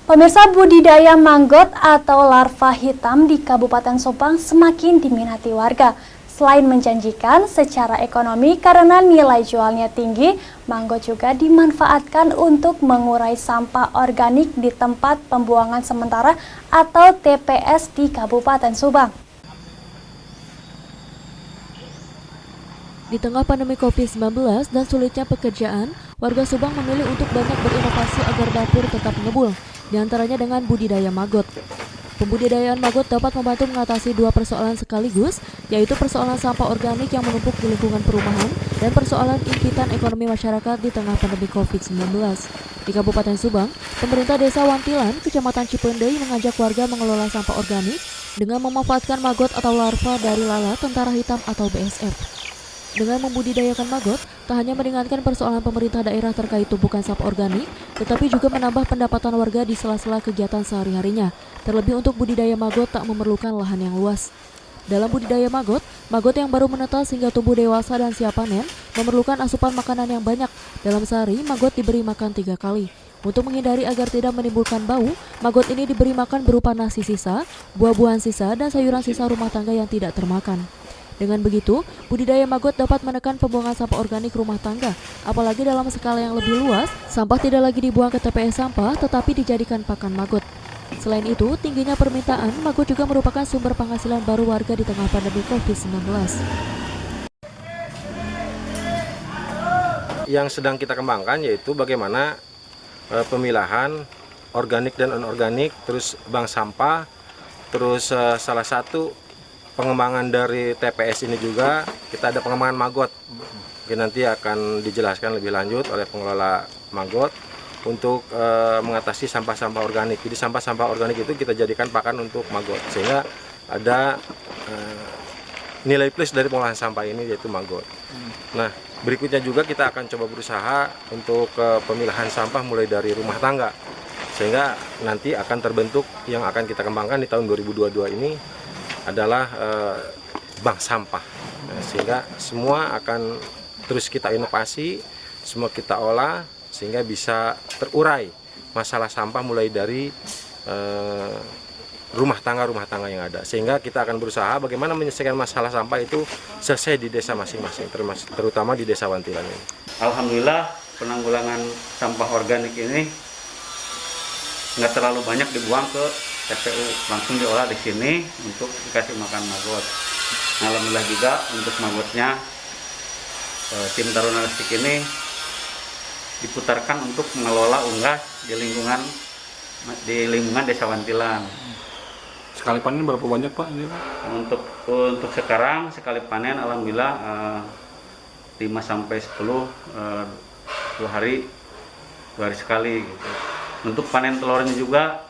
Pemirsa, budidaya manggot atau larva hitam di Kabupaten Subang semakin diminati warga. Selain menjanjikan secara ekonomi karena nilai jualnya tinggi, manggot juga dimanfaatkan untuk mengurai sampah organik di tempat pembuangan sementara atau TPS di Kabupaten Subang. Di tengah pandemi COVID-19 dan sulitnya pekerjaan, warga Subang memilih untuk banyak berinovasi agar dapur tetap ngebul, di antaranya dengan budidaya maggot. Pembudidayaan maggot dapat membantu mengatasi dua persoalan sekaligus, yaitu persoalan sampah organik yang menumpuk di lingkungan perumahan dan persoalan impitan ekonomi masyarakat di tengah pandemi COVID-19. Di Kabupaten Subang, pemerintah Desa Wantilan, Kecamatan Cipendei mengajak warga mengelola sampah organik dengan memanfaatkan maggot atau larva dari lalat tentara hitam atau BSF. Dengan membudidayakan maggot, tak hanya meringankan persoalan pemerintah daerah terkait tumpukan sampah organik, tetapi juga menambah pendapatan warga di sela-sela kegiatan sehari-harinya. Terlebih untuk budidaya maggot tak memerlukan lahan yang luas. Dalam budidaya maggot yang baru menetas hingga tumbuh dewasa dan siap panen, memerlukan asupan makanan yang banyak. Dalam sehari, maggot diberi makan 3 kali. Untuk menghindari agar tidak menimbulkan bau, maggot ini diberi makan berupa nasi sisa, buah-buahan sisa, dan sayuran sisa rumah tangga yang tidak termakan. Dengan begitu, budidaya maggot dapat menekan pembuangan sampah organik rumah tangga. Apalagi dalam skala yang lebih luas, sampah tidak lagi dibuang ke TPS sampah, tetapi dijadikan pakan maggot. Selain itu, tingginya permintaan, maggot juga merupakan sumber penghasilan baru warga di tengah pandemi COVID-19. Yang sedang kita kembangkan yaitu bagaimana pemilahan organik dan anorganik, terus bank sampah, terus salah satu pengembangan dari TPS ini juga kita ada pengembangan maggot. Mungkin nanti akan dijelaskan lebih lanjut oleh pengelola maggot untuk mengatasi sampah-sampah organik. Jadi sampah-sampah organik itu kita jadikan pakan untuk maggot, sehingga ada nilai plus dari pengolahan sampah ini yaitu maggot. Nah, berikutnya juga kita akan coba berusaha untuk pemilahan sampah mulai dari rumah tangga, sehingga nanti akan terbentuk yang akan kita kembangkan di tahun 2022 ini adalah bank sampah. Nah, sehingga semua akan terus kita inovasi, semua kita olah sehingga bisa terurai masalah sampah mulai dari rumah tangga yang ada. Sehingga kita akan berusaha bagaimana menyelesaikan masalah sampah itu selesai di desa masing-masing, terutama di Desa Wantilan ini. Alhamdulillah penanggulangan sampah organik ini nggak terlalu banyak dibuang ke TPU, langsung diolah di sini untuk dikasih makan maggot. Alhamdulillah juga untuk maggotnya tim Taruna Listrik ini diputarkan untuk mengelola unggas di lingkungan Desa Wantilan. Sekali panen berapa banyak Pak? Untuk sekarang sekali panen alhamdulillah 5-10 2 hari sekali gitu. Untuk panen telurnya juga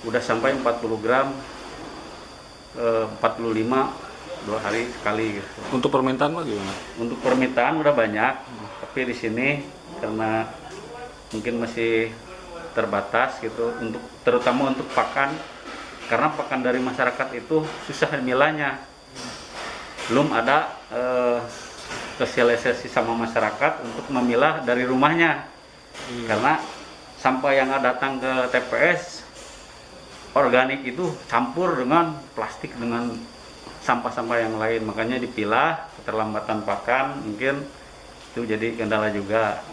udah sampai 40 gram 45 2 hari sekali gitu. Untuk permintaan Pak gimana? Untuk permintaan udah banyak, tapi di sini karena mungkin masih terbatas gitu, terutama untuk pakan, karena pakan dari masyarakat itu susah milahnya. Belum ada sosialisasi sama masyarakat untuk memilah dari rumahnya. Karena sampah yang datang ke TPS organik itu campur dengan plastik, dengan sampah-sampah yang lain, makanya dipilah. Keterlambatan pakan mungkin itu jadi kendala juga.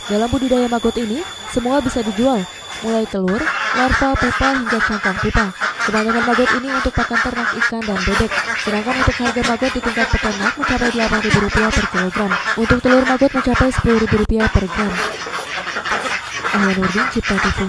Dalam budidaya maggot ini, semua bisa dijual, mulai telur, larva, pupa, hingga cangkang pupa. Kebanyakan maggot ini untuk pakan ternak ikan dan bebek, sedangkan untuk harga maggot di tingkat peternak mencapai Rp8.000 per kilogram. Untuk telur maggot mencapai Rp10.000 per gram. Ahlan Nurdin, Cipta TV.